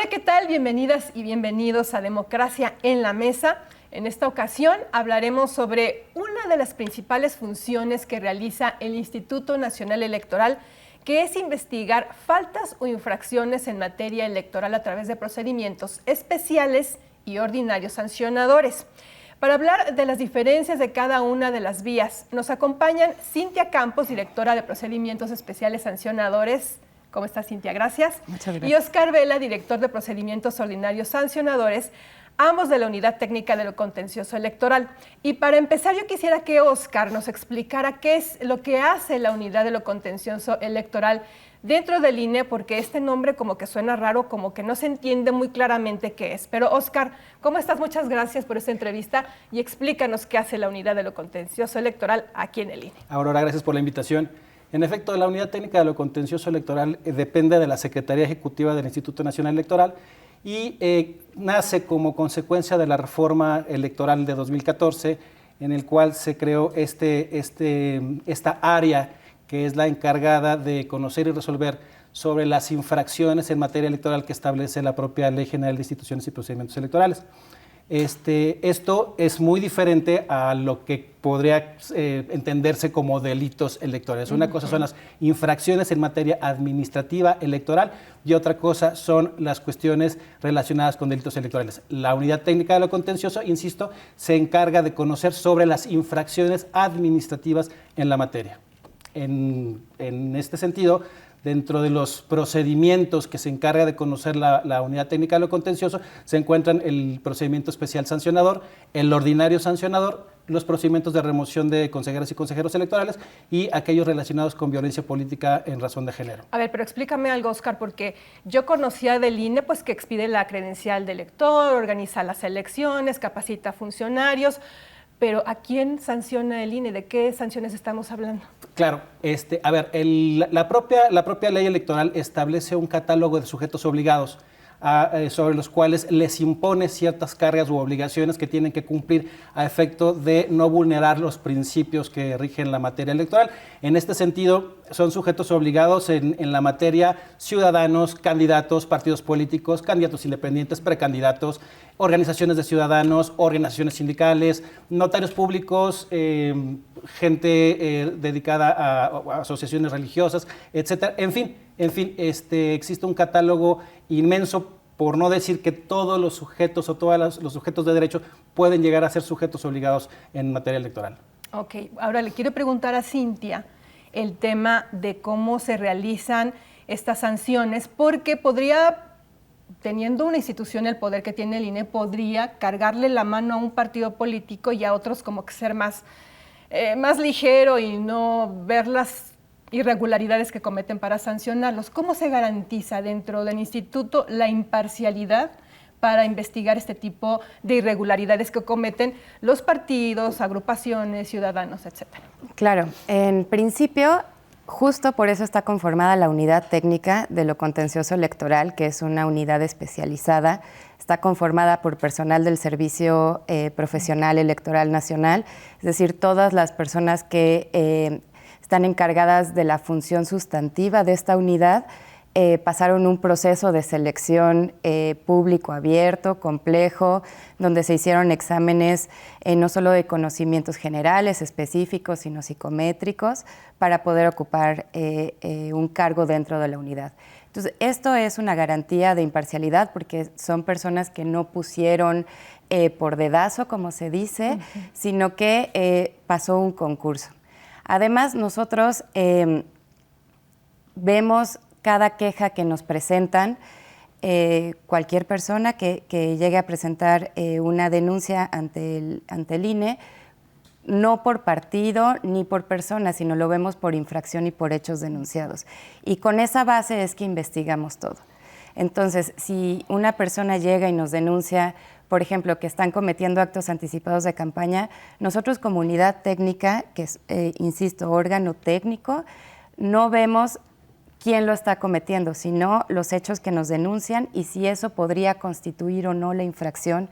Hola, ¿qué tal? Bienvenidas y bienvenidos a Democracia en la Mesa. En esta ocasión hablaremos sobre una de las principales funciones que realiza el Instituto Nacional Electoral, que es investigar faltas o infracciones en materia electoral a través de procedimientos especiales y ordinarios sancionadores. Para hablar de las diferencias de cada una de las vías, nos acompañan Cintia Campos, directora de Procedimientos Especiales Sancionadores. ¿Cómo estás, Cintia? Gracias. Muchas gracias. Y Oscar Vela, director de Procedimientos Ordinarios Sancionadores, ambos de la Unidad Técnica de lo Contencioso Electoral. Y para empezar, yo quisiera que Oscar nos explicara qué es lo que hace la Unidad de lo Contencioso Electoral dentro del INE, porque este nombre como que suena raro, como que no se entiende muy claramente qué es. Pero Oscar, ¿cómo estás? Muchas gracias por esta entrevista y explícanos qué hace la Unidad de lo Contencioso Electoral aquí en el INE. Aurora, gracias por la invitación. En efecto, la Unidad Técnica de lo Contencioso Electoral depende de la Secretaría Ejecutiva del Instituto Nacional Electoral y nace como consecuencia de la reforma electoral de 2014, en el cual se creó esta área que es la encargada de conocer y resolver sobre las infracciones en materia electoral que establece la propia Ley General de Instituciones y Procedimientos Electorales. Esto es muy diferente a lo que podría entenderse como delitos electorales. Una cosa son las infracciones en materia administrativa electoral y otra cosa son las cuestiones relacionadas con delitos electorales. La Unidad Técnica de lo Contencioso, insisto, se encarga de conocer sobre las infracciones administrativas en la materia. En este sentido, dentro de los procedimientos que se encarga de conocer la Unidad Técnica de lo Contencioso, se encuentran el procedimiento especial sancionador, el ordinario sancionador, los procedimientos de remoción de consejeras y consejeros electorales y aquellos relacionados con violencia política en razón de género. A ver, pero explícame algo, Oscar, porque yo conocía del INE pues que expide la credencial de elector, organiza las elecciones, capacita funcionarios, pero ¿a quién sanciona el INE? ¿De qué sanciones estamos hablando? Claro, a ver, la propia ley electoral establece un catálogo de sujetos obligados sobre los cuales les impone ciertas cargas u obligaciones que tienen que cumplir a efecto de no vulnerar los principios que rigen la materia electoral. En este sentido, son sujetos obligados en la materia ciudadanos, candidatos, partidos políticos, candidatos independientes, precandidatos, organizaciones de ciudadanos, organizaciones sindicales, notarios públicos, gente dedicada a asociaciones religiosas, etcétera. En fin, existe un catálogo inmenso, por no decir que todos los sujetos o todos los sujetos de derecho pueden llegar a ser sujetos obligados en materia electoral. Ok, ahora le quiero preguntar a Cintia el tema de cómo se realizan estas sanciones, porque teniendo una institución el poder que tiene el INE, podría cargarle la mano a un partido político y a otros como que ser más ligero y no ver las irregularidades que cometen para sancionarlos. ¿Cómo se garantiza dentro del instituto la imparcialidad para investigar este tipo de irregularidades que cometen los partidos, agrupaciones, ciudadanos, etcétera? Claro, en principio, justo por eso está conformada la Unidad Técnica de lo Contencioso Electoral, que es una unidad especializada. Está conformada por personal del Servicio Profesional Electoral Nacional, es decir, todas las personas que están encargadas de la función sustantiva de esta unidad, pasaron un proceso de selección público abierto, complejo, donde se hicieron exámenes no solo de conocimientos generales, específicos, sino psicométricos, para poder ocupar un cargo dentro de la unidad. Entonces, esto es una garantía de imparcialidad porque son personas que no pusieron por dedazo, como se dice, sino que pasó un concurso. Además, nosotros vemos cada queja que nos presentan, cualquier persona que llegue a presentar una denuncia ante el INE, no por partido ni por persona, sino lo vemos por infracción y por hechos denunciados. Y con esa base es que investigamos todo. Entonces, si una persona llega y nos denuncia, por ejemplo, que están cometiendo actos anticipados de campaña, nosotros como unidad técnica, que es, insisto, órgano técnico, no vemos quién lo está cometiendo, sino los hechos que nos denuncian y si eso podría constituir o no la infracción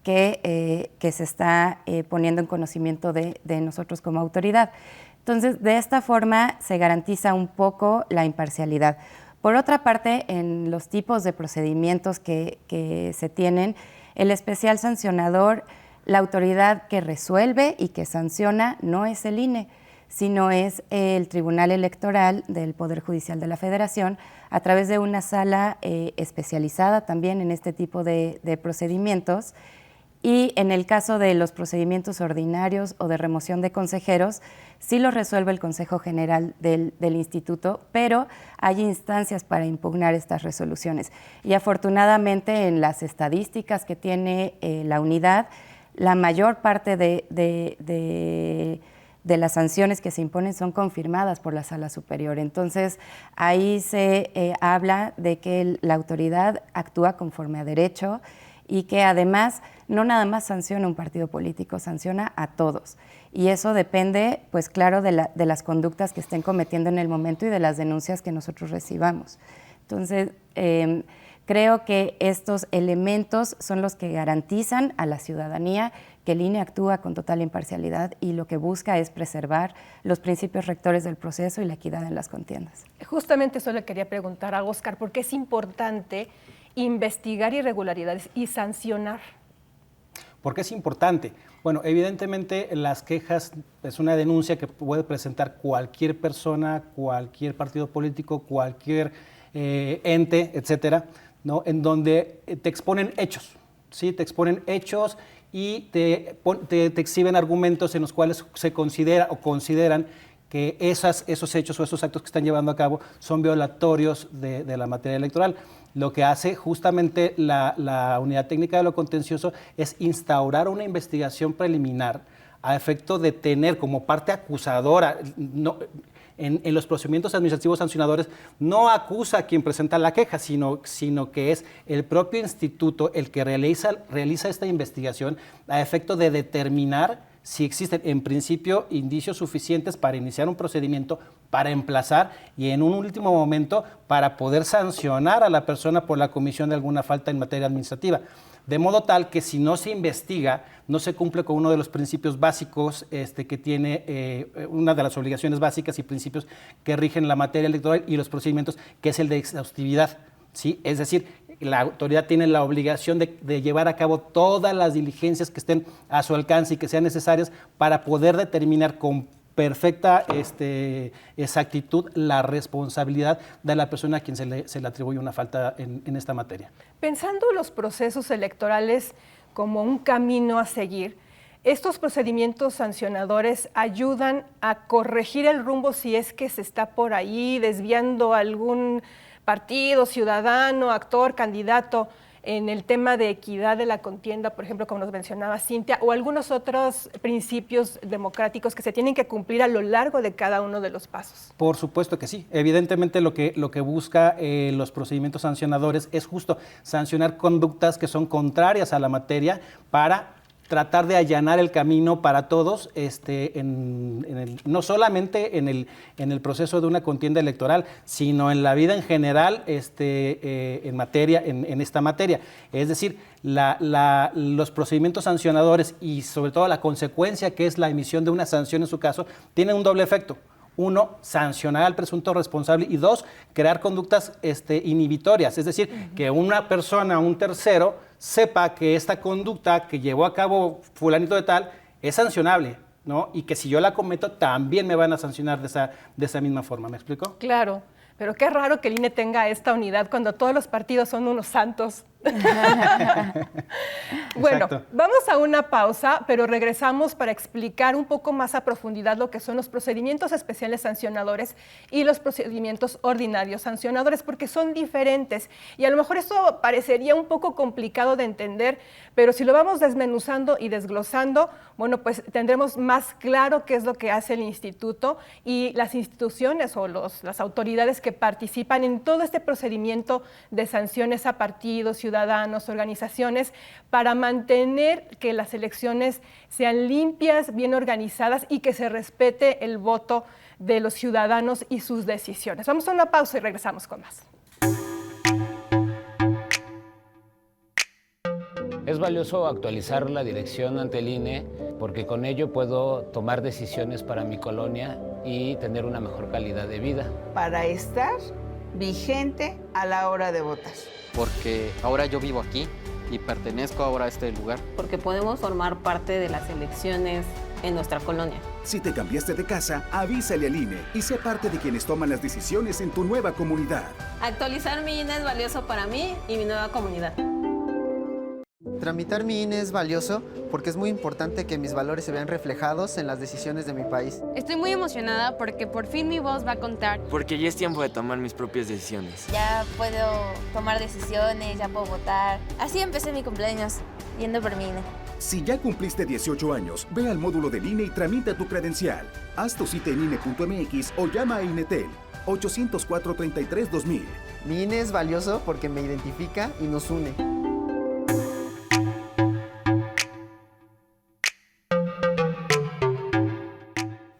que se está poniendo en conocimiento de nosotros como autoridad. Entonces, de esta forma se garantiza un poco la imparcialidad. Por otra parte, en los tipos de procedimientos que se tienen, el especial sancionador, la autoridad que resuelve y que sanciona no es el INE, sino es el Tribunal Electoral del Poder Judicial de la Federación, a través de una sala especializada también en este tipo de procedimientos. Y en el caso de los procedimientos ordinarios o de remoción de consejeros, sí los resuelve el Consejo General del Instituto, pero hay instancias para impugnar estas resoluciones. Y afortunadamente, en las estadísticas que tiene la unidad, la mayor parte de las sanciones que se imponen son confirmadas por la Sala Superior. Entonces, ahí se habla de que la autoridad actúa conforme a derecho y que además no nada más sanciona un partido político, sanciona a todos. Y eso depende, pues claro, de las conductas que estén cometiendo en el momento y de las denuncias que nosotros recibamos. Entonces, creo que estos elementos son los que garantizan a la ciudadanía que el INE actúa con total imparcialidad y lo que busca es preservar los principios rectores del proceso y la equidad en las contiendas. Justamente eso le quería preguntar a Óscar, ¿por qué es importante investigar irregularidades y sancionar? ¿Por qué es importante? Bueno, evidentemente las quejas es una denuncia que puede presentar cualquier persona, cualquier partido político, cualquier ente, etcétera, ¿no? En donde te exponen hechos, ¿sí? Te exponen hechos y te exhiben argumentos en los cuales se considera o consideran que esos hechos o esos actos que están llevando a cabo son violatorios de la materia electoral. Lo que hace justamente la Unidad Técnica de lo Contencioso es instaurar una investigación preliminar a efecto de tener como parte acusadora, en los procedimientos administrativos sancionadores, no acusa a quien presenta la queja, sino que es el propio instituto el que realiza esta investigación a efecto de determinar si existen, en principio, indicios suficientes para iniciar un procedimiento, para emplazar y en un último momento para poder sancionar a la persona por la comisión de alguna falta en materia administrativa. De modo tal que si no se investiga, no se cumple con uno de los principios básicos que tiene, una de las obligaciones básicas y principios que rigen la materia electoral y los procedimientos, que es el de exhaustividad, ¿sí? Es decir, la autoridad tiene la obligación de llevar a cabo todas las diligencias que estén a su alcance y que sean necesarias para poder determinar con perfecta exactitud la responsabilidad de la persona a quien se le atribuye una falta en esta materia. Pensando los procesos electorales como un camino a seguir, ¿estos procedimientos sancionadores ayudan a corregir el rumbo si es que se está por ahí desviando algún partido, ciudadano, actor, candidato en el tema de equidad de la contienda, por ejemplo, como nos mencionaba Cintia, o algunos otros principios democráticos que se tienen que cumplir a lo largo de cada uno de los pasos? Por supuesto que sí. Evidentemente lo que busca los procedimientos sancionadores es justo sancionar conductas que son contrarias a la materia para tratar de allanar el camino para todos, no solamente en el proceso de una contienda electoral, sino en la vida en general, en esta materia. Es decir, los procedimientos sancionadores y sobre todo la consecuencia que es la emisión de una sanción en su caso, tienen un doble efecto. Uno, sancionar al presunto responsable y dos, crear conductas inhibitorias, es decir, que una persona, un tercero, sepa que esta conducta que llevó a cabo fulanito de tal es sancionable, ¿no? Y que si yo la cometo también me van a sancionar de esa misma forma, ¿me explico? Claro, pero qué raro que el INE tenga esta unidad cuando todos los partidos son unos santos. Bueno, vamos a una pausa, pero regresamos para explicar un poco más a profundidad lo que son los procedimientos especiales sancionadores y los procedimientos ordinarios sancionadores, porque son diferentes. Y a lo mejor eso parecería un poco complicado de entender, pero si lo vamos desmenuzando y desglosando, bueno, pues tendremos más claro qué es lo que hace el instituto y las instituciones o las autoridades que participan en todo este procedimiento de sanciones a partidos, ciudadanos, organizaciones, para mantener que las elecciones sean limpias, bien organizadas y que se respete el voto de los ciudadanos y sus decisiones. Vamos a una pausa y regresamos con más. Es valioso actualizar la dirección ante el INE porque con ello puedo tomar decisiones para mi colonia y tener una mejor calidad de vida. Para estar vigente a la hora de votar. Porque ahora yo vivo aquí y pertenezco ahora a este lugar. Porque podemos formar parte de las elecciones en nuestra colonia. Si te cambiaste de casa, avísale al INE y sé parte de quienes toman las decisiones en tu nueva comunidad. Actualizar mi INE es valioso para mí y mi nueva comunidad. Tramitar mi INE es valioso porque es muy importante que mis valores se vean reflejados en las decisiones de mi país. Estoy muy emocionada porque por fin mi voz va a contar. Porque ya es tiempo de tomar mis propias decisiones. Ya puedo tomar decisiones, ya puedo votar. Así empecé mi cumpleaños, yendo por mi INE. Si ya cumpliste 18 años, ve al módulo del INE y tramita tu credencial. Haz tu cita en INE.mx o llama a INETEL 804-33-2000. Mi INE es valioso porque me identifica y nos une.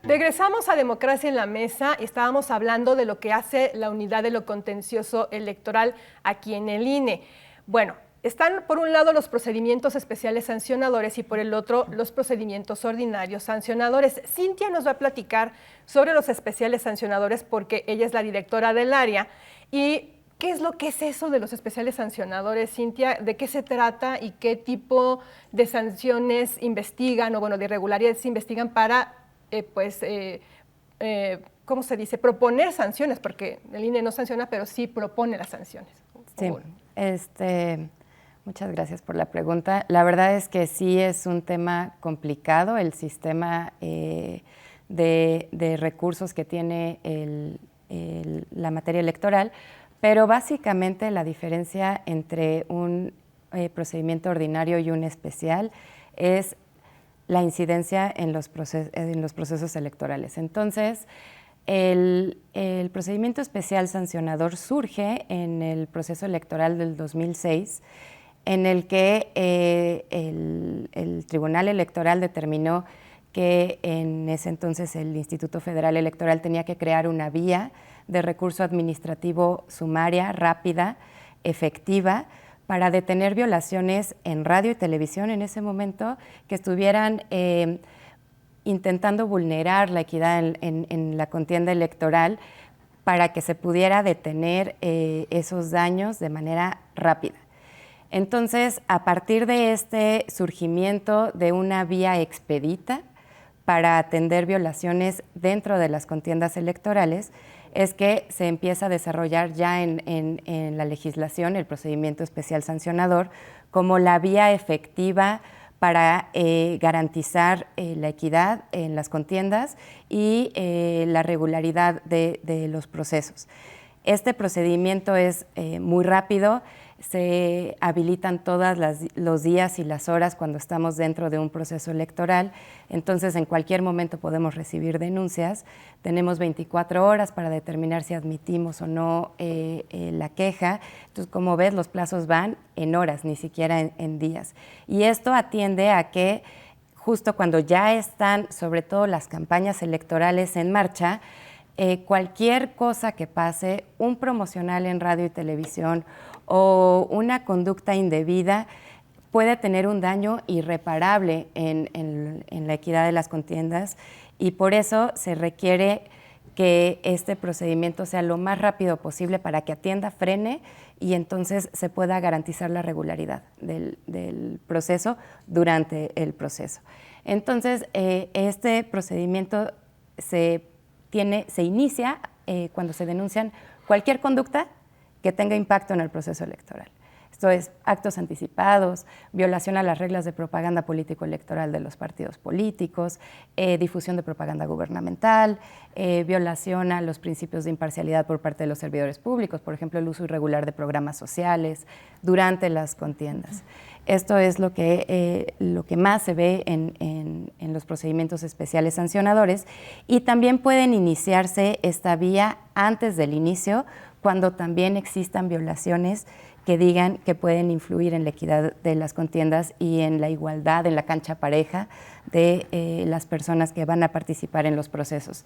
Regresamos a Democracia en la Mesa y estábamos hablando de lo que hace la Unidad de lo Contencioso Electoral aquí en el INE. Bueno, están por un lado los procedimientos especiales sancionadores y por el otro los procedimientos ordinarios sancionadores. Cintia nos va a platicar sobre los especiales sancionadores porque ella es la directora del área. ¿Y qué es lo que es eso de los especiales sancionadores, Cintia? ¿De qué se trata y qué tipo de sanciones investigan o, bueno, de irregularidades investigan para, ¿cómo se dice? Proponer sanciones, porque el INE no sanciona, pero sí propone las sanciones. Sí, muchas gracias por la pregunta. La verdad es que sí es un tema complicado, el sistema de recursos que tiene la materia electoral, pero básicamente la diferencia entre un procedimiento ordinario y un especial es la incidencia en los procesos electorales. Entonces, el procedimiento especial sancionador surge en el proceso electoral del 2006, en el que el Tribunal Electoral determinó que en ese entonces el Instituto Federal Electoral tenía que crear una vía de recurso administrativo sumaria, rápida, efectiva, para detener violaciones en radio y televisión en ese momento que estuvieran intentando vulnerar la equidad en la contienda electoral, para que se pudiera detener esos daños de manera rápida. Entonces, a partir de este surgimiento de una vía expedita para atender violaciones dentro de las contiendas electorales, es que se empieza a desarrollar ya en la legislación el procedimiento especial sancionador como la vía efectiva para garantizar la equidad en las contiendas y la regularidad de los procesos. Este procedimiento es muy rápido, se habilitan todos los días y las horas cuando estamos dentro de un proceso electoral, entonces en cualquier momento podemos recibir denuncias, tenemos 24 horas para determinar si admitimos o no la queja, entonces como ves los plazos van en horas, ni siquiera en días, y esto atiende a que justo cuando ya están sobre todo las campañas electorales en marcha, cualquier cosa que pase, un promocional en radio y televisión o una conducta indebida puede tener un daño irreparable en la equidad de las contiendas, y por eso se requiere que este procedimiento sea lo más rápido posible para que atienda, frene y entonces se pueda garantizar la regularidad del proceso durante el proceso. Entonces, este procedimiento se inicia cuando se denuncian cualquier conducta que tenga impacto en el proceso electoral. Esto es actos anticipados, violación a las reglas de propaganda político-electoral de los partidos políticos, difusión de propaganda gubernamental, violación a los principios de imparcialidad por parte de los servidores públicos, por ejemplo, el uso irregular de programas sociales durante las contiendas. Esto es lo que más se ve en los procedimientos especiales sancionadores, y también pueden iniciarse esta vía antes del inicio, cuando también existan violaciones que digan que pueden influir en la equidad de las contiendas y en la igualdad, en la cancha pareja de las personas que van a participar en los procesos.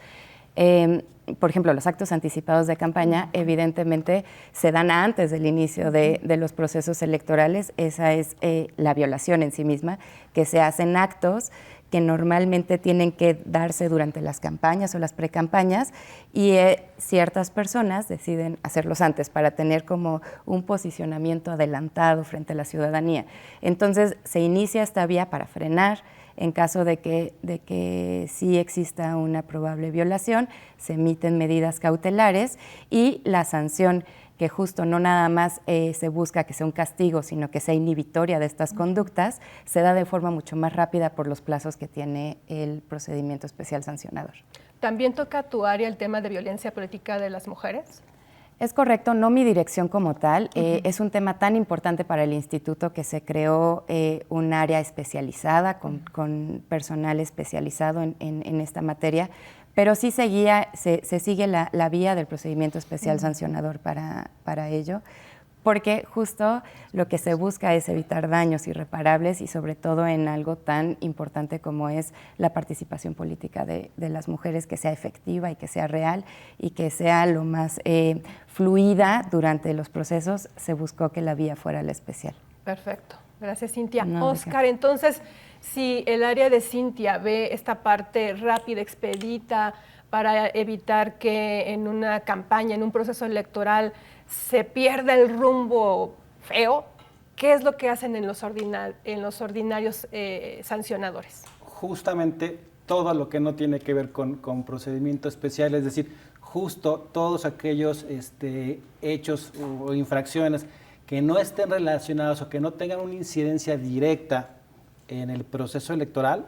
Por ejemplo, los actos anticipados de campaña evidentemente se dan antes del inicio de los procesos electorales. Esa es la violación en sí misma, que se hacen actos que normalmente tienen que darse durante las campañas o las precampañas, y ciertas personas deciden hacerlos antes para tener como un posicionamiento adelantado frente a la ciudadanía. Entonces se inicia esta vía para frenar. En caso de que sí exista una probable violación, se emiten medidas cautelares, y la sanción, que justo no nada más se busca que sea un castigo, sino que sea inhibitoria de estas conductas, se da de forma mucho más rápida por los plazos que tiene el procedimiento especial sancionador. ¿También toca tu área el tema de violencia política de las mujeres? Es correcto, no mi dirección como tal. Es un tema tan importante para el instituto que se creó un área especializada con personal especializado en esta materia, pero sí se sigue la vía del procedimiento especial sancionador para ello, porque justo lo que se busca es evitar daños irreparables, y sobre todo en algo tan importante como es la participación política de las mujeres, que sea efectiva y que sea real y que sea lo más fluida durante los procesos. Se buscó que la vía fuera la especial. Perfecto, gracias, Cintia. No, Oscar, entonces, si el área de Cintia ve esta parte rápida, expedita, para evitar que en una campaña, en un proceso electoral, se pierda el rumbo feo, ¿qué es lo que hacen en los ordinarios sancionadores? Justamente todo lo que no tiene que ver con procedimiento especial, es decir, justo todos aquellos hechos o infracciones que no estén relacionados o que no tengan una incidencia directa en el proceso electoral,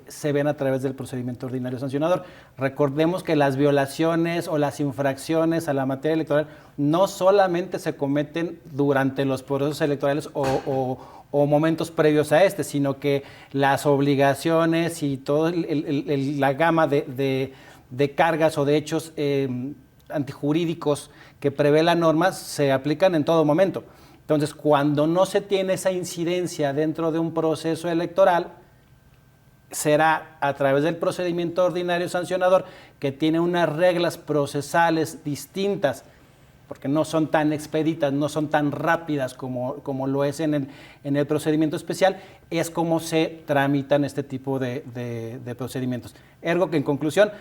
se ven a través del procedimiento ordinario sancionador. Recordemos que las violaciones o las infracciones a la materia electoral no solamente se cometen durante los procesos electorales o momentos previos a sino que las obligaciones y toda la gama de cargas o de hechos antijurídicos que prevé la norma se aplican en todo momento. Entonces, cuando no se tiene esa incidencia dentro de un proceso electoral, será a través del procedimiento ordinario sancionador, que tiene unas reglas procesales distintas, porque no son tan expeditas, no son tan rápidas como lo es en el procedimiento especial, es como se tramitan este tipo de procedimientos. Ergo que, en conclusión,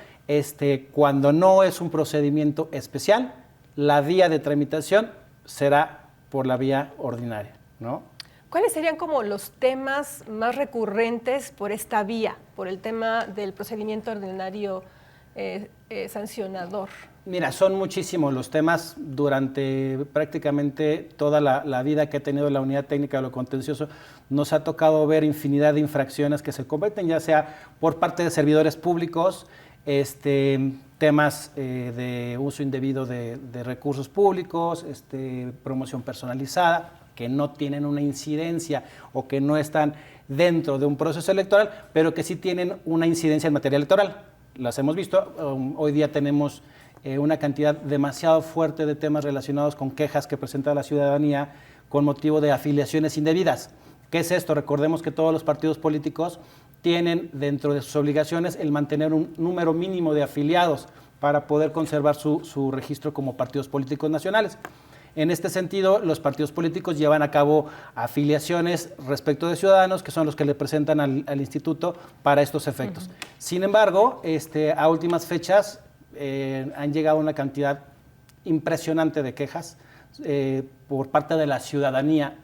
cuando no es un procedimiento especial, la vía de tramitación será por la vía ordinaria, ¿no? ¿Cuáles serían como los temas más recurrentes por esta vía, por el tema del procedimiento ordinario sancionador? Mira, son muchísimos los temas. Durante prácticamente toda la vida que ha tenido la Unidad Técnica de lo Contencioso, nos ha tocado ver infinidad de infracciones que se cometen, ya sea por parte de servidores públicos, temas de uso indebido de recursos públicos, promoción personalizada, que no tienen una incidencia o que no están dentro de un proceso electoral, pero que sí tienen una incidencia en materia electoral. Las hemos visto. Hoy día tenemos una cantidad demasiado fuerte de temas relacionados con quejas que presenta la ciudadanía con motivo de afiliaciones indebidas. ¿Qué es esto? Recordemos que todos los partidos políticos tienen dentro de sus obligaciones el mantener un número mínimo de afiliados para poder conservar su registro como partidos políticos nacionales. En este sentido, los partidos políticos llevan a cabo afiliaciones respecto de ciudadanos, que son los que le presentan al instituto para estos efectos. Sin embargo, a últimas fechas han llegado una cantidad impresionante de quejas por parte de la ciudadanía,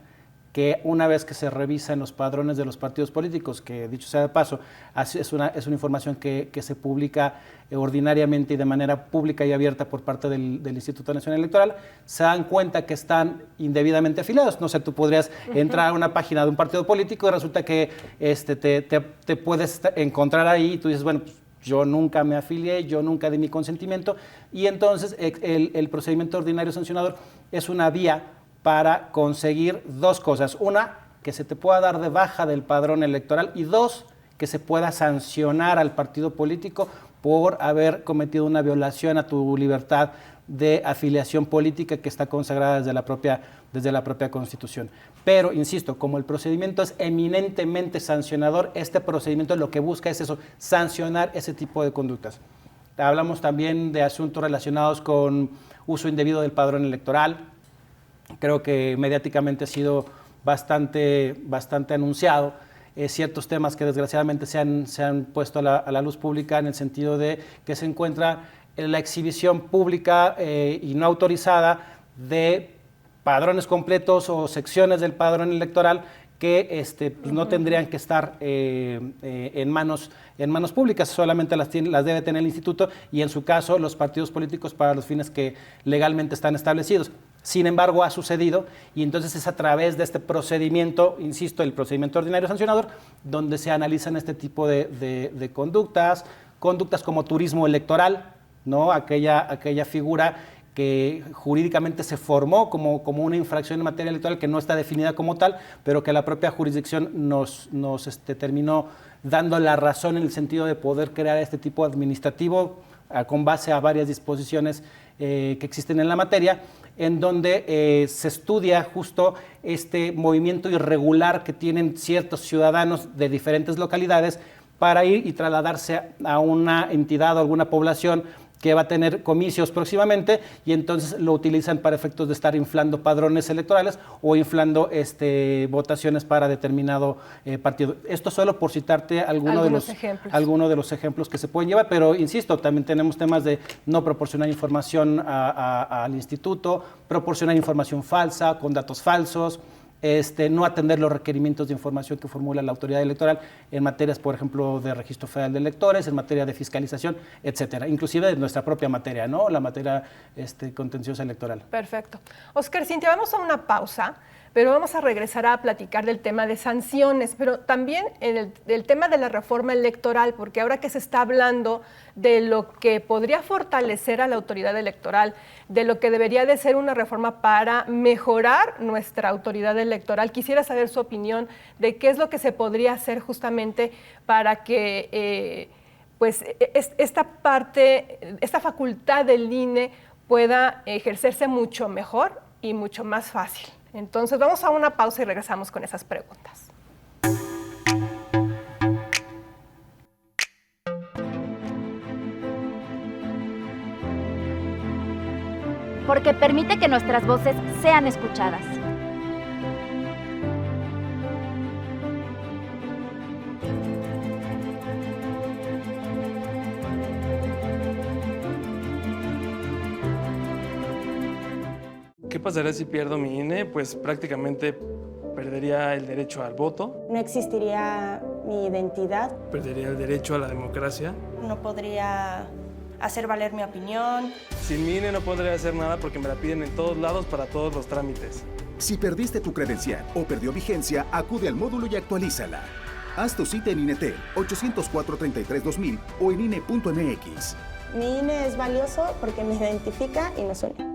que una vez que se revisan los padrones de los partidos políticos, que dicho sea de paso, es una información que se publica ordinariamente y de manera pública y abierta por parte del Instituto Nacional Electoral, se dan cuenta que están indebidamente afiliados. No sé, tú podrías entrar a una página de un partido político y resulta que te puedes encontrar ahí y tú dices, bueno, pues, yo nunca me afilié, yo nunca di mi consentimiento, y entonces el procedimiento ordinario sancionador es una vía para conseguir dos cosas. Una, que se te pueda dar de baja del padrón electoral, y dos, que se pueda sancionar al partido político por haber cometido una violación a tu libertad de afiliación política que está consagrada desde la propia Constitución. Pero, insisto, como el procedimiento es eminentemente sancionador, este procedimiento lo que busca es eso, sancionar ese tipo de conductas. Hablamos también de asuntos relacionados con uso indebido del padrón electoral. Creo que mediáticamente ha sido bastante anunciado ciertos temas que desgraciadamente se han puesto a la luz pública, en el sentido de que se encuentra la exhibición pública y no autorizada de padrones completos o secciones del padrón electoral que pues no tendrían que estar en manos públicas, solamente las debe tener el instituto y en su caso los partidos políticos para los fines que legalmente están establecidos. Sin embargo, ha sucedido y entonces es a través de este procedimiento, insisto, el procedimiento ordinario sancionador, donde se analizan este tipo de conductas como turismo electoral, ¿no? Aquella figura que jurídicamente se formó como una infracción en materia electoral que no está definida como tal, pero que la propia jurisdicción nos terminó dando la razón en el sentido de poder crear este tipo administrativo con base a varias disposiciones que existen en la materia, en donde se estudia justo este movimiento irregular que tienen ciertos ciudadanos de diferentes localidades para ir y trasladarse a una entidad o alguna población que va a tener comicios próximamente y entonces lo utilizan para efectos de estar inflando padrones electorales o inflando votaciones para determinado partido. Esto solo por citarte alguno de los ejemplos que se pueden llevar, pero insisto, también tenemos temas de no proporcionar información al instituto, proporcionar información falsa, con datos falsos, no atender los requerimientos de información que formula la autoridad electoral en materias, por ejemplo, de registro federal de electores, en materia de fiscalización, etcétera, inclusive de nuestra propia materia, ¿no? La materia contenciosa electoral. Perfecto. Óscar, Cintia, vamos a una pausa, pero vamos a regresar a platicar del tema de sanciones, pero también del tema de la reforma electoral, porque ahora que se está hablando de lo que podría fortalecer a la autoridad electoral, de lo que debería de ser una reforma para mejorar nuestra autoridad electoral, quisiera saber su opinión de qué es lo que se podría hacer justamente para que esta facultad del INE pueda ejercerse mucho mejor y mucho más fácil. Entonces vamos a una pausa y regresamos con esas preguntas. Porque permite que nuestras voces sean escuchadas. ¿Qué pasaría si pierdo mi INE? Pues prácticamente perdería el derecho al voto. No existiría mi identidad. Perdería el derecho a la democracia. No podría hacer valer mi opinión. Sin mi INE no podría hacer nada porque me la piden en todos lados para todos los trámites. Si perdiste tu credencial o perdió vigencia, acude al módulo y actualízala. Haz tu cita en INETEL 804-33-2000 o en INE.mx. Mi INE es valioso porque me identifica y nos une.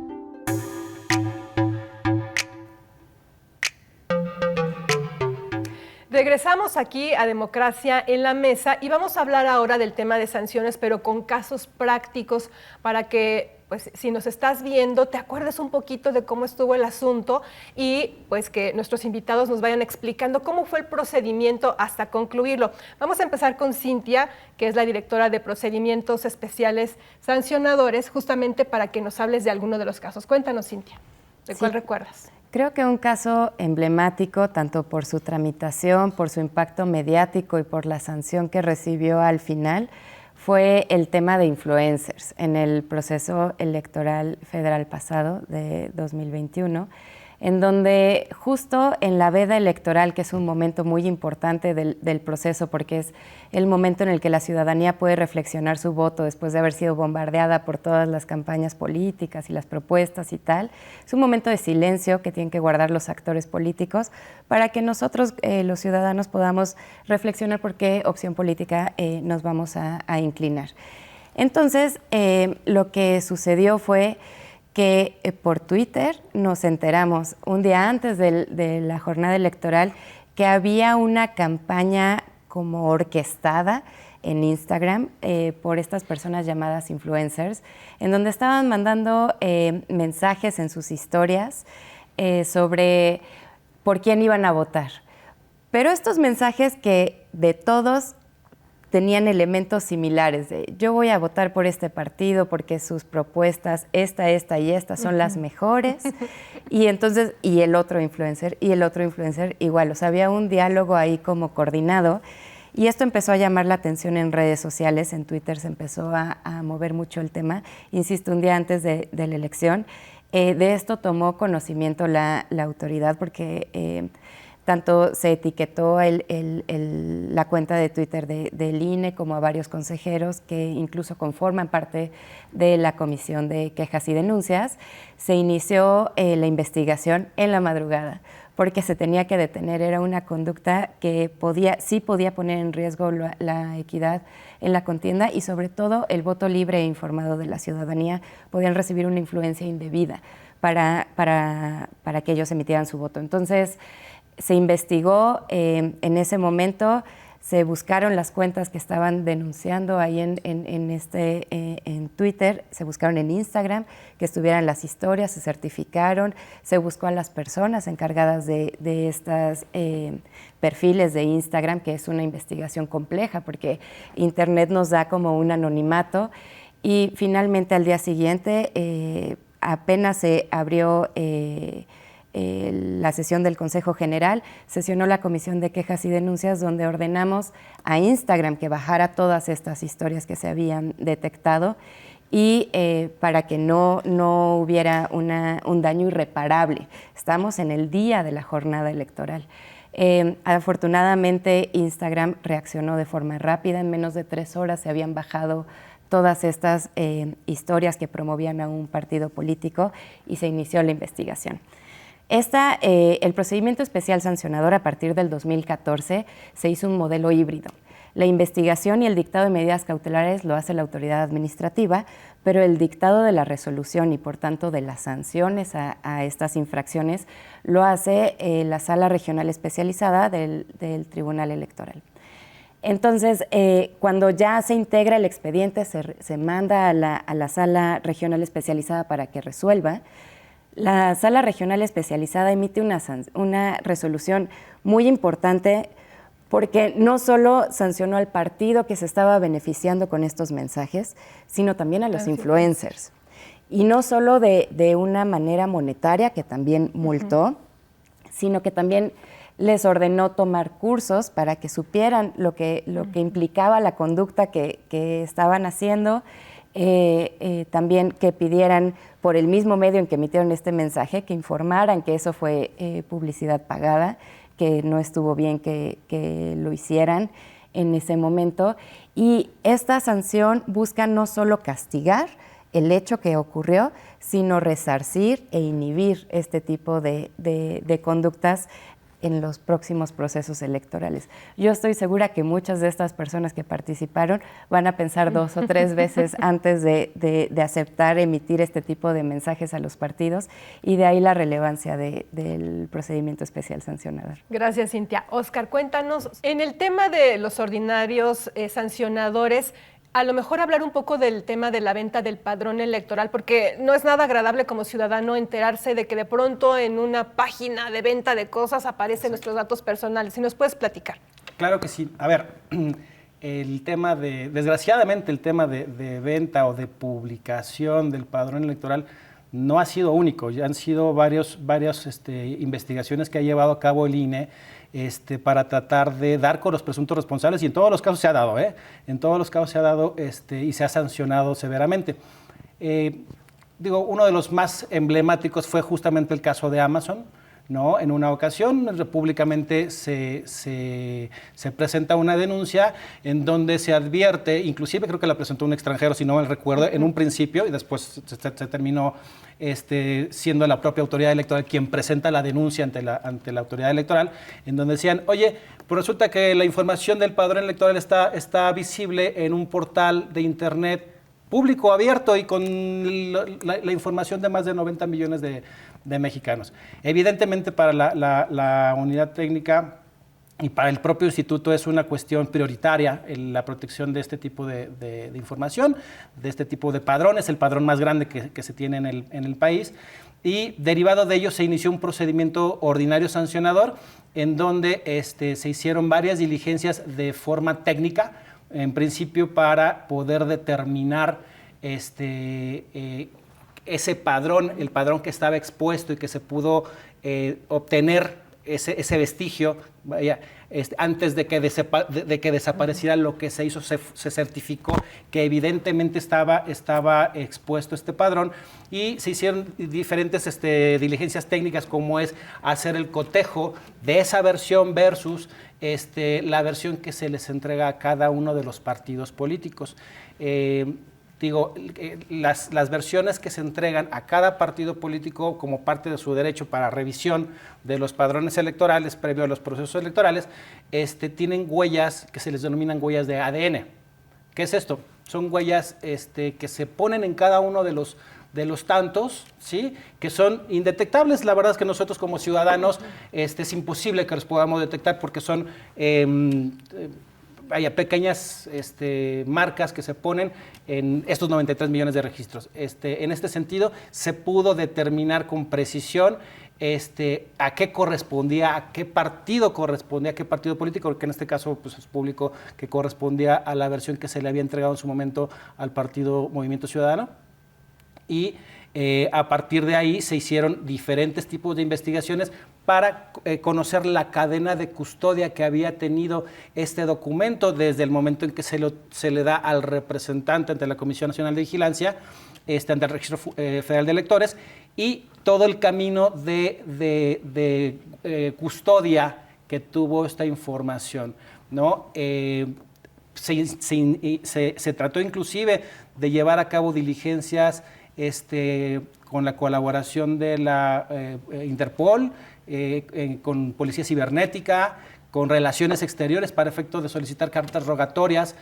Regresamos aquí a Democracia en la Mesa y vamos a hablar ahora del tema de sanciones, pero con casos prácticos para que, pues, si nos estás viendo, te acuerdes un poquito de cómo estuvo el asunto y, pues, que nuestros invitados nos vayan explicando cómo fue el procedimiento hasta concluirlo. Vamos a empezar con Cintia, que es la directora de Procedimientos Especiales Sancionadores, justamente para que nos hables de alguno de los casos. Cuéntanos, Cintia, ¿de cuál recuerdas? Creo que un caso emblemático, tanto por su tramitación, por su impacto mediático y por la sanción que recibió al final, fue el tema de influencers en el proceso electoral federal pasado de 2021, en donde justo en la veda electoral, que es un momento muy importante del proceso, porque es el momento en el que la ciudadanía puede reflexionar su voto después de haber sido bombardeada por todas las campañas políticas y las propuestas y tal, es un momento de silencio que tienen que guardar los actores políticos para que nosotros, los ciudadanos, podamos reflexionar por qué opción política nos vamos a inclinar. Entonces, lo que sucedió fue que por Twitter nos enteramos un día antes de la jornada electoral que había una campaña como orquestada en Instagram por estas personas llamadas influencers, en donde estaban mandando mensajes en sus historias sobre por quién iban a votar. Pero estos mensajes que de todos tenían elementos similares de yo voy a votar por este partido porque sus propuestas, esta y esta son las mejores. Y entonces, y el otro influencer igual. O sea, había un diálogo ahí como coordinado. Y esto empezó a llamar la atención en redes sociales, en Twitter se empezó a mover mucho el tema. Insisto, un día antes de la elección. De esto tomó conocimiento la autoridad porque tanto se etiquetó la cuenta de Twitter del INE como a varios consejeros que incluso conforman parte de la Comisión de Quejas y Denuncias. Se inició la investigación en la madrugada porque se tenía que detener. Era una conducta que sí podía poner en riesgo la equidad en la contienda y sobre todo el voto libre e informado de la ciudadanía. Podían recibir una influencia indebida para que ellos emitieran su voto. Entonces, se investigó en ese momento, se buscaron las cuentas que estaban denunciando ahí en Twitter, se buscaron en Instagram, que estuvieran las historias, se certificaron, se buscó a las personas encargadas de estos perfiles de Instagram, que es una investigación compleja porque Internet nos da como un anonimato y finalmente al día siguiente apenas se abrió la sesión del Consejo General, sesionó la Comisión de Quejas y Denuncias donde ordenamos a Instagram que bajara todas estas historias que se habían detectado y para que no hubiera un daño irreparable. Estamos en el día de la jornada electoral. Afortunadamente Instagram reaccionó de forma rápida, en menos de 3 horas se habían bajado todas estas historias que promovían a un partido político y se inició la investigación. El procedimiento especial sancionador a partir del 2014 se hizo un modelo híbrido. La investigación y el dictado de medidas cautelares lo hace la autoridad administrativa, pero el dictado de la resolución y por tanto de las sanciones a estas infracciones lo hace la Sala Regional Especializada del Tribunal Electoral. Entonces, cuando ya se integra el expediente, se manda a la Sala Regional Especializada para que resuelva. La Sala Regional Especializada emite una resolución muy importante porque no solo sancionó al partido que se estaba beneficiando con estos mensajes, sino también a los influencers. Y no solo de una manera monetaria, que también multó, sino que también les ordenó tomar cursos para que supieran lo que implicaba la conducta que estaban haciendo. También que pidieran por el mismo medio en que emitieron este mensaje, que informaran que eso fue publicidad pagada, que no estuvo bien que lo hicieran en ese momento. Y esta sanción busca no solo castigar el hecho que ocurrió, sino resarcir e inhibir este tipo de conductas en los próximos procesos electorales. Yo estoy segura que muchas de estas personas que participaron van a pensar 2 o 3 veces antes de aceptar emitir este tipo de mensajes a los partidos y de ahí la relevancia del procedimiento especial sancionador. Gracias, Cintia. Óscar, cuéntanos, en el tema de los ordinarios sancionadores, a lo mejor hablar un poco del tema de la venta del padrón electoral, porque no es nada agradable como ciudadano enterarse de que de pronto en una página de venta de cosas aparecen nuestros datos personales. Si nos puedes platicar. Claro que sí. A ver, desgraciadamente el tema de venta o de publicación del padrón electoral no ha sido único. Ya han sido varias investigaciones que ha llevado a cabo el INE para tratar de dar con los presuntos responsables, y en todos los casos se ha dado, en todos los casos se ha dado y se ha sancionado severamente. Uno de los más emblemáticos fue justamente el caso de Amazon, ¿no? En una ocasión públicamente se presenta una denuncia en donde se advierte, inclusive creo que la presentó un extranjero, si no mal recuerdo, en un principio, y después se terminó siendo la propia autoridad electoral quien presenta la denuncia ante la autoridad electoral, en donde decían, oye, pues resulta que la información del padrón electoral está visible en un portal de internet público, abierto y con la información de más de 90 millones de mexicanos. Evidentemente para la unidad técnica y para el propio instituto es una cuestión prioritaria la protección de este tipo de información, de este tipo de padrones, el padrón más grande que se tiene en el país. Y derivado de ello se inició un procedimiento ordinario sancionador en donde se hicieron varias diligencias de forma técnica en principio para poder determinar ese padrón, el padrón que estaba expuesto y que se pudo obtener ese vestigio, antes de que desapareciera lo que se hizo, se certificó que evidentemente estaba expuesto este padrón, y se hicieron diferentes diligencias técnicas, como es hacer el cotejo de esa versión versus la versión que se les entrega a cada uno de los partidos políticos. Las versiones que se entregan a cada partido político como parte de su derecho para revisión de los padrones electorales previo a los procesos electorales, tienen huellas que se les denominan huellas de ADN. ¿Qué es esto? Son huellas que se ponen en cada uno de los tantos, ¿sí? Que son indetectables. La verdad es que nosotros como ciudadanos es imposible que los podamos detectar porque son pequeñas marcas que se ponen en estos 93 millones de registros. En este sentido, se pudo determinar con precisión a qué correspondía, a qué partido correspondía, a qué partido político, porque en este caso pues, es público que correspondía a la versión que se le había entregado en su momento al partido Movimiento Ciudadano. Y a partir de ahí se hicieron diferentes tipos de investigaciones para conocer la cadena de custodia que había tenido este documento desde el momento en que se le da al representante ante la Comisión Nacional de Vigilancia, ante el Registro Federal de Electores, y todo el camino de custodia que tuvo esta información, ¿no? Se trató inclusive de llevar a cabo diligencias con la colaboración de la Interpol, con Policía Cibernética, con Relaciones Exteriores para efecto de solicitar cartas rogatorias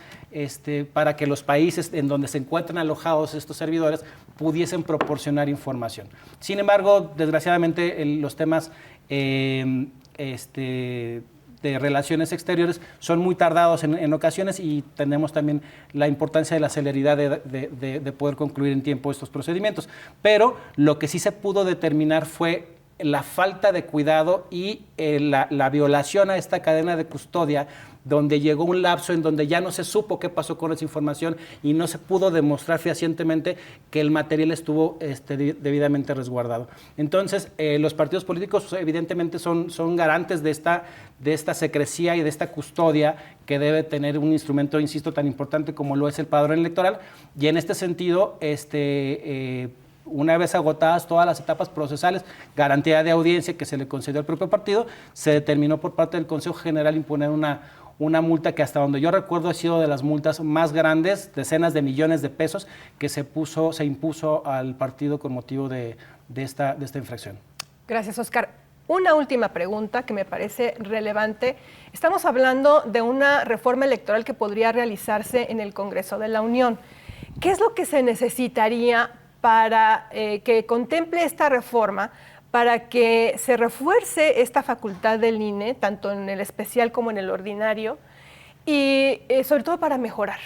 para que los países en donde se encuentran alojados estos servidores pudiesen proporcionar información. Sin embargo, desgraciadamente los temas de Relaciones Exteriores son muy tardados en ocasiones, y tenemos también la importancia de la celeridad de poder concluir en tiempo estos procedimientos. Pero lo que sí se pudo determinar fue la falta de cuidado y la violación a esta cadena de custodia, donde llegó un lapso en donde ya no se supo qué pasó con esa información y no se pudo demostrar fehacientemente que el material estuvo debidamente resguardado. Entonces, los partidos políticos evidentemente son garantes de esta secrecía y de esta custodia que debe tener un instrumento, insisto, tan importante como lo es el padrón electoral, y en este sentido, una vez agotadas todas las etapas procesales, garantía de audiencia que se le concedió al propio partido, se determinó por parte del Consejo General imponer una multa que, hasta donde yo recuerdo, ha sido de las multas más grandes, decenas de millones de pesos, que se impuso al partido con motivo de esta infracción. Gracias, Oscar. Una última pregunta que me parece relevante. Estamos hablando de una reforma electoral que podría realizarse en el Congreso de la Unión. ¿Qué es lo que se necesitaría para que contemple esta reforma, para que se refuerce esta facultad del INE, tanto en el especial como en el ordinario, y sobre todo para mejorar?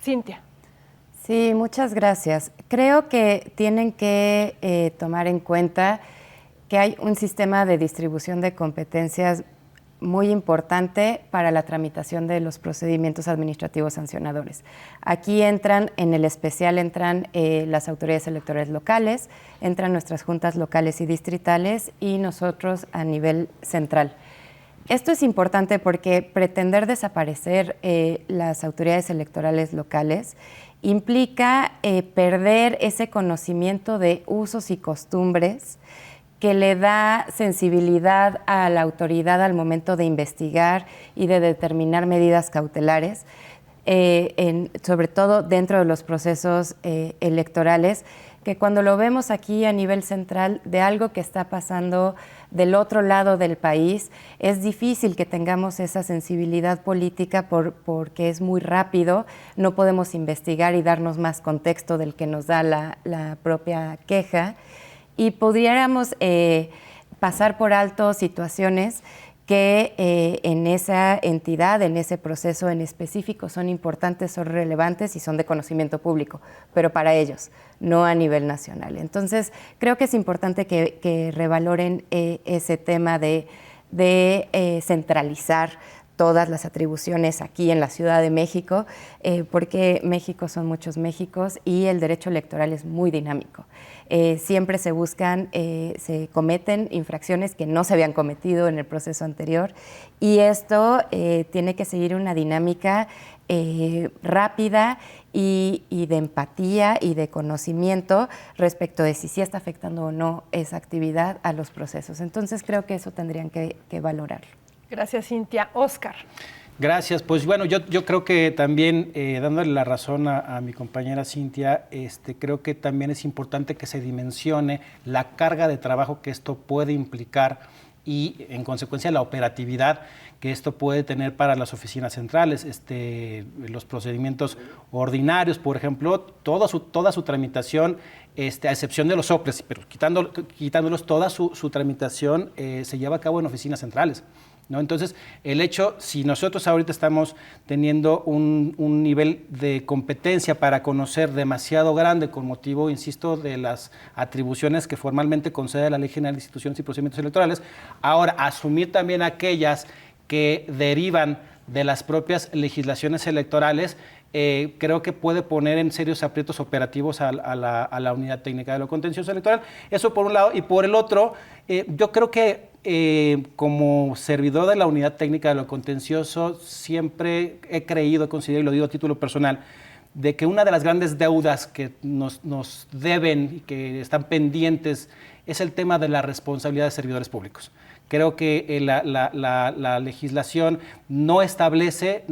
Cintia. Sí, muchas gracias. Creo que tienen que tomar en cuenta que hay un sistema de distribución de competencias muy importante para la tramitación de los procedimientos administrativos sancionadores. Aquí entran, en el especial entran las autoridades electorales locales, entran nuestras juntas locales y distritales y nosotros a nivel central. Esto es importante porque pretender desaparecer las autoridades electorales locales implica perder ese conocimiento de usos y costumbres que le da sensibilidad a la autoridad al momento de investigar y de determinar medidas cautelares, sobre todo dentro de los procesos electorales, que cuando lo vemos aquí a nivel central de algo que está pasando del otro lado del país, es difícil que tengamos esa sensibilidad política porque es muy rápido, no podemos investigar y darnos más contexto del que nos da la propia queja. Y pudiéramos pasar por alto situaciones que en esa entidad, en ese proceso en específico, son importantes, son relevantes y son de conocimiento público, pero para ellos, no a nivel nacional. Entonces, creo que es importante que revaloren ese tema de centralizar todas las atribuciones aquí en la Ciudad de México, porque México son muchos Méxicos y el derecho electoral es muy dinámico. Siempre se buscan, se cometen infracciones que no se habían cometido en el proceso anterior y esto tiene que seguir una dinámica rápida y de empatía y de conocimiento respecto de si sí está afectando o no esa actividad a los procesos. Entonces creo que eso tendrían que valorarlo. Gracias, Cintia. Óscar. Gracias. Pues bueno, yo creo que también, dándole la razón a mi compañera Cintia, creo que también es importante que se dimensione la carga de trabajo que esto puede implicar y, en consecuencia, la operatividad que esto puede tener para las oficinas centrales, los procedimientos ordinarios, por ejemplo, toda su tramitación, a excepción de los soples, pero quitándolos, toda su tramitación se lleva a cabo en oficinas centrales, ¿no? Entonces, el hecho, si nosotros ahorita estamos teniendo un nivel de competencia para conocer demasiado grande con motivo, insisto, de las atribuciones que formalmente concede la Ley General de Instituciones y Procedimientos Electorales, ahora asumir también aquellas que derivan de las propias legislaciones electorales, creo que puede poner en serios aprietos operativos a la Unidad Técnica de lo Contencioso Electoral. Eso por un lado. Y por el otro, yo creo que como servidor de la Unidad Técnica de lo Contencioso, siempre he creído, considero, y lo digo a título personal, de que una de las grandes deudas que nos deben y que están pendientes es el tema de la responsabilidad de servidores públicos. Creo que la legislación no establece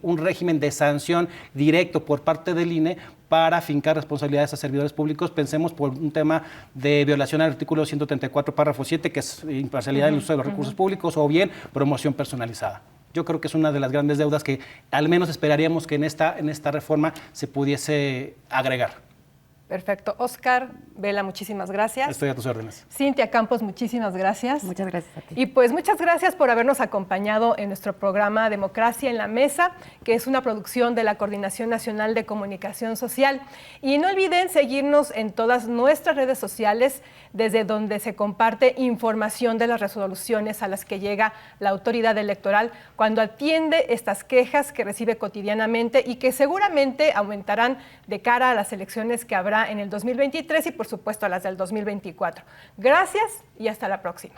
un régimen de sanción directo por parte del INE para afincar responsabilidades a servidores públicos. Pensemos por un tema de violación al artículo 134, párrafo 7, que es imparcialidad en el uso de los recursos públicos, o bien promoción personalizada. Yo creo que es una de las grandes deudas que al menos esperaríamos que en esta reforma se pudiese agregar. Perfecto. Óscar Vela, muchísimas gracias. Estoy a tus órdenes. Cintia Campos, muchísimas gracias. Muchas gracias a ti. Y pues muchas gracias por habernos acompañado en nuestro programa Democracia en la Mesa, que es una producción de la Coordinación Nacional de Comunicación Social. Y no olviden seguirnos en todas nuestras redes sociales, desde donde se comparte información de las resoluciones a las que llega la autoridad electoral cuando atiende estas quejas que recibe cotidianamente y que seguramente aumentarán de cara a las elecciones que habrá en el 2023 y por supuesto a las del 2024. Gracias y hasta la próxima.